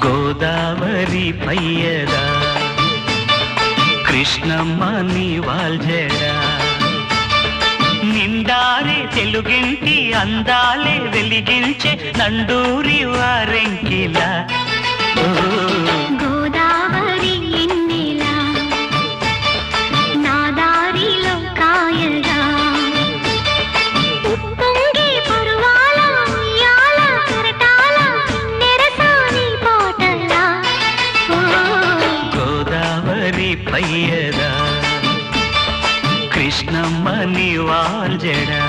గోదావరి పయ్యదా కృష్ణమ్మ నీ వాల్జడా నిండారే తెలుగింటి అందాలే వెలిగించే నండూరి వారెంకిలా గోదావరి ఎన్నెలా నా దారిలో కాయగా ఉప్పొంగే పరువాల ఉయ్యాల కెరటాల నెరసాని పాటలా గోదావరి పయ్యదా కృష్ణమ్మ నీ వాల్జడా